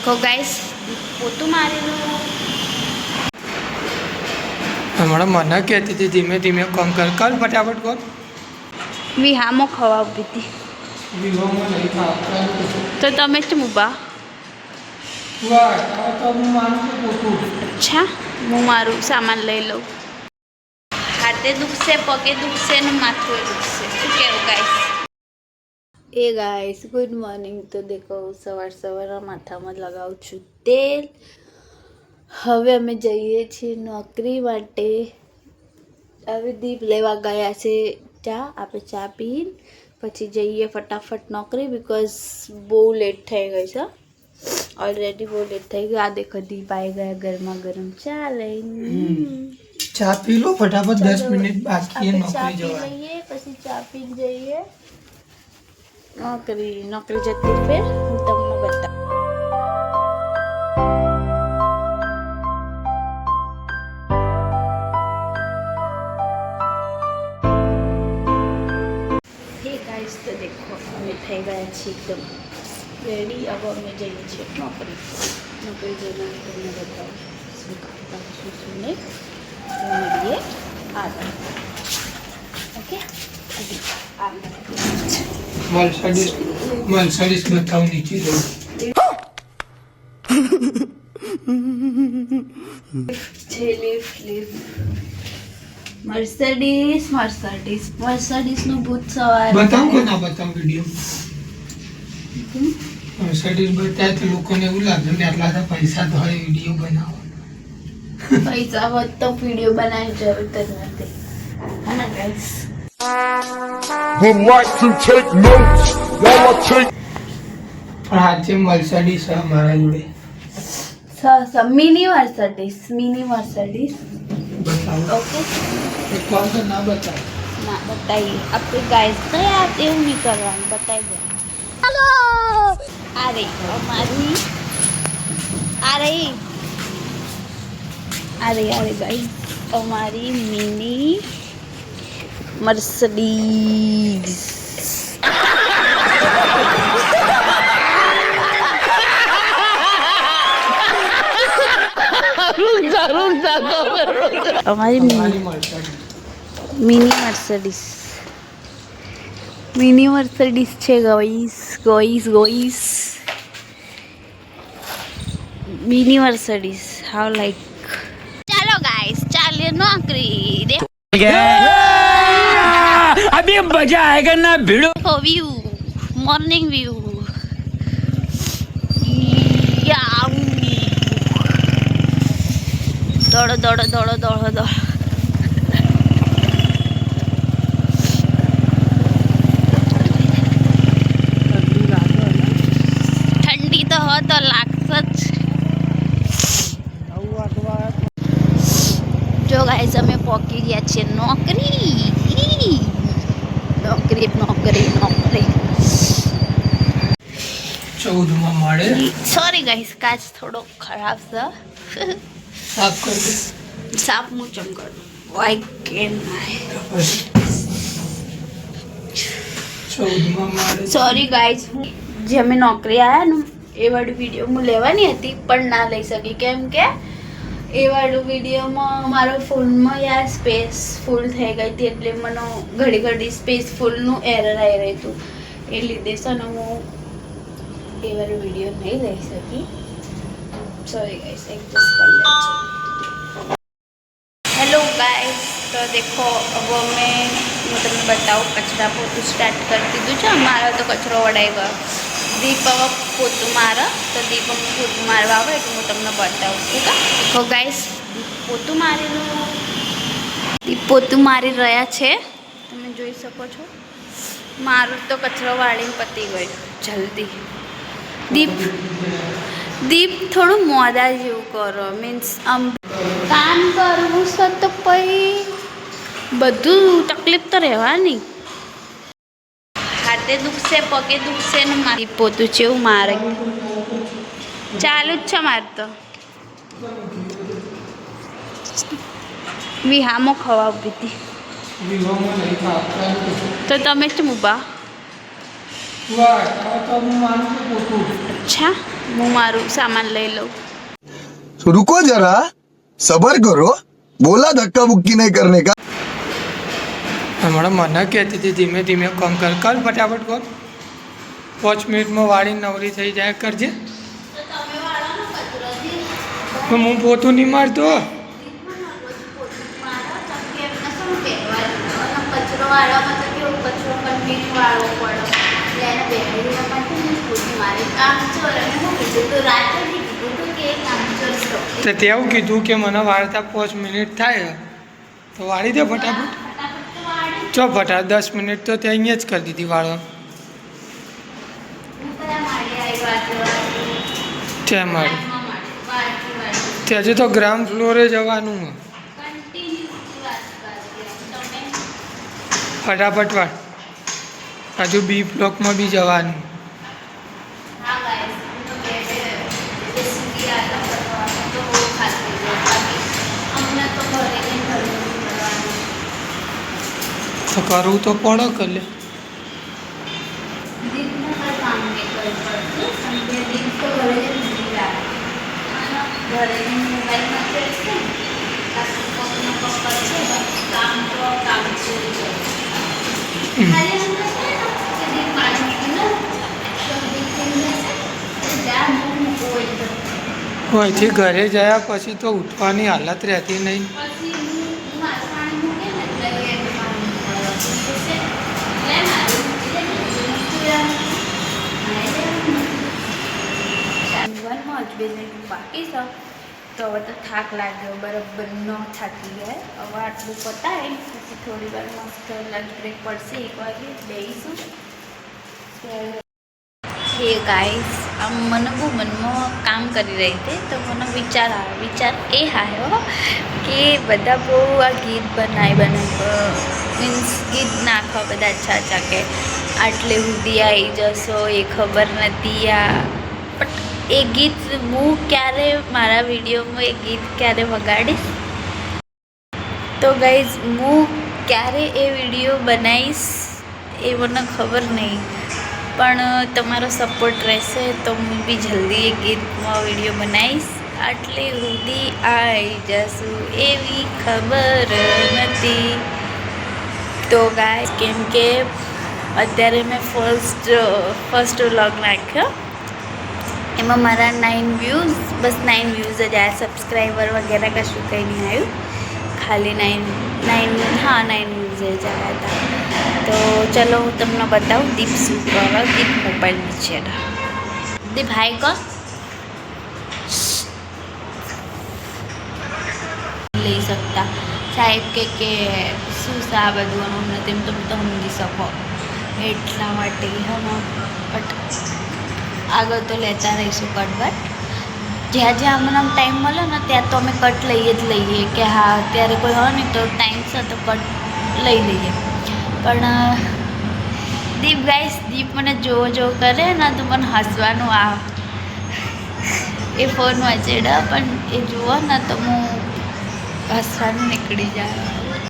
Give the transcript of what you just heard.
તો ગાઈસ પોતું મારેલું હમણાં મને કહેતી હતી ધીમે ધીમે કામ કર ફટાફટ કર. વિહામો ખવાવતી હતી વિહોમાં નહીં ખાતા તો તમે જ ઊભા. તો હું માનું છું પોતું. અચ્છા હું મારું સામાન લઈ લઉં. હાથે દુખશે, પગે દુખશે ને માથું દુખશે. શું કહેવું ગાઈસ? એ ગાઈસ ગુડ મોર્નિંગ. તો દેખો સવારના માથામાં લગાવું છું તેલ. હવે અમે જઈએ છીએ નોકરી માટે. હવે દીપ લેવા ગયા છે ચા. આપણે ચા પીને પછી જઈએ ફટાફટ નોકરી. બિકોઝ બહુ લેટ થઈ ગઈ છે ઓલરેડી. બહુ લેટ થઈ ગઈ. આ દેખો દીપ આવી ગયા ગરમા ગરમ ચા લઈને. ચા પી લો ફટાફટ. 10 મિનિટ બાકી નોકરી જવા. લઈએ પછી ચા પીને જઈએ નોકરી જતી ફેર હું તમને બતાવું. હે ગાઈસ તો દેખો અમે થઈ ગયા છીએ એકદમ રેડી. હવે અમે જઈએ છીએ નોકરી જઈને તમને બતાવું શું કરતા શું નહીં. મળીએ આગળ. ઓકે મર્સિડીઝ બતાવ નીચે જવું. મર્સિડીઝ નું ભૂત સવાર બતાવ કે ના બતાવ વિડીયો. મર્સિડીઝ બતાવે તો લોકોને એવું લાગે કે આટલા બધા પૈસા તો હોય વિડીયો બનાવો. પૈસા હોત તો વિડીયો બનાવવાની જરૂર જ નથી. હા guys would like to take notes while I take. પણ આજે મર્સિડીઝ છે અમારા જોડે. મિની મર્સિડીઝ બતાવો. ઓકે કોણ તો ના બતાવે. ના બતાવીએ આપણે ગાઈસ. તો યાર એવું નહીં કરવાનું. બતાવી દે. હેલો આ રહી અમારી. ગાઈસ અમારી મિની મર્સિડીઝ. અમારી મિની મર્સિડીઝ છે ગોઈસ. મિની મર્સિડીઝ હાવ લાઈક. ચાલો ગાઈસ ચાલીએ નોકરી. अभी मजा आएगा ना भिड़ो. देखो व्यू, मॉर्निंग व्यू. दौड़ो. ठंडी तो हो तो लागશે જ. જો ગાઈસ અમે પહોંચી ગયા છીએ નોકરી. ચૌદમાં મળે. સોરી ગાઈસ કાચ થોડો ખરાબ છે. સાફ કરી દે. સાફ હું ચમ કરું. વાય કેન 14માં મળે. સોરી ગાઈસ જે અમે નોકરી આવ્યા ને એ વાળું વિડીયો હું લેવાની હતી પણ ના લઈ શકી. કેમ કે એ વાળું વિડીયોમાં મારો ફોનમાં યાર સ્પેસ ફૂલ થઈ ગઈ હતી. એટલે મને ઘડી સ્પેસ ફૂલનું એરર આવી રહ્યું હતું. એ લીધે છે ને હું એ વાળું વિડીયો નહીં લઈ શકી. સોરી ગાઈસ એડજસ્ટ કરી લેજો. હેલો ગાઈસ તો દેખો હવે હું તમને બતાવું કચરા પોતું સ્ટાર્ટ કરી દીધું છે. મારો તો કચરો વડાઈ ગયો. દીપ હવે પોતું મારે તો દીપ હું પોતું મારવા આવે એટલે હું તમને બતાવું. ઠીક છે તો ગાઈસ પોતું મારેલું. દીપ પોતું મારી રહ્યા છે તમે જોઈ શકો છો. મારું તો કચરો વાળીને પતી ગયું જલ્દી. દીપ થોડું મોડા જેવું કરો. મીન્સ આમ કામ કરવું છે તો પછી બધું તકલીફ તો રહેવાની. હાથે દુખશે, પગે દુખશે ને મારી પોતું છે એવું મારે ચાલુ જ છે. મારે તો વિહામો ખવાવતી હતી વિહોમાં નહીં ખાતા તો તમે જ ઊભા. તો હું માનું કે પોતું અચ્છા હું મારું સામાન લઈ લઉં. तो रुको जरा सबर करो बोला धक्का मुक्की नहीं करने का. હમણાં મને કહેતી હતી ધીમે ધીમે કામ કર ફટાફટ કર 5 મિનિટમાં વાળી નવરી થઈ જાય કરજે. પણ હું પોતું નહીં મારતો. કચરો વાળવામાં તો કેવું કચરો કન્ટિન્યુ વાળવો પડે એટલે એને બેટરીમાં સ્કૂટી મારી કામચોર અને હું કીધું તો રાતે બી કીધું હતું કે કામચોર છો તો તેવું કીધું કે મને વાળતા 5 મિનિટ થાય તો વાળી દે ફટાફટ. ચો ફટાફટ 10 મિનિટ તો ત્યાં અહીંયા જ કરી દીધી વાળવા. ત્યાં મારી ત્યાં હજુ તો ગ્રાઉન્ડ ફ્લોરે જવાનું ફટાફટ વાળ. હજુ બી બ્લોકમાં બી જવાનું. તો કરવું તો પડે કલે. અહીંથી ઘરે ગયા પછી તો ઉઠવાની હાલત રહેતી નહીં. બાકી છે તો હવે તો થાક લાગ્યો બરાબર ન થાકી ગયા. હવે આટલું પતાય પછી થોડી વાર મસ્ત લંચ બ્રેક પડશે 1 વાગે બેસીશું. હે ગાઈસ આમ મને બહુ મનમાં કામ કરી રહી હતી તો મને વિચાર એ આવ્યો કે બધા બહુ આ ગીત બનાવી મીન્સ ગીત નાખો બધા અચ્છા કે આટલે સુધી આવી જશો એ ખબર નથી બટ એ ગીત હું ક્યારે મારા વિડીયોમાં એ ગીત ક્યારે વગાડીશ તો ગાઈઝ હું ક્યારે એ વિડીયો બનાવીશ એ મને ખબર નહીં પણ તમારો સપોર્ટ રહેશે તો હું બી જલ્દી એ ગીતમાં વિડીયો બનાવીશ. આટલે સુધી આવી જશું એવી ખબર નથી. તો ગાઈઝ કેમ કે અત્યારે મેં ફર્સ્ટ વ્લોગ નાખ્યો એમાં મારા 9 વ્યૂઝ બસ 9 વ્યૂઝ જ આવ્યા. સબસ્ક્રાઈબર વગેરે કશું કંઈ નહીં આવ્યું. ખાલી 9 વ્યૂઝ જ આવ્યા હતા. તો ચલો હું તમને બતાવું દીપ શું કરો દીપ મોબાઈલ નીચે દીપ હાઈ કર લઈ શકતા સાહેબ કે શું છે આ બધું અમને તેમ તમે તો સમજી શકો એટલા માટે બટ આગળ તો લેતા રહીશું કટ જ્યાં અમને ટાઈમ મળે ને ત્યાં તો અમે કટ લઈએ જ લઈએ કે હા અત્યારે કોઈ હોય ને તો ટાઈમ છે તો કટ લઈ લઈએ. પણ દીપ ગાઈસ દીપ મને જો કરે ને તો મને હસવાનું એ ફોન વાંચેડા પણ એ જુઓ ને તો હું હસવાનું નીકળી જાય.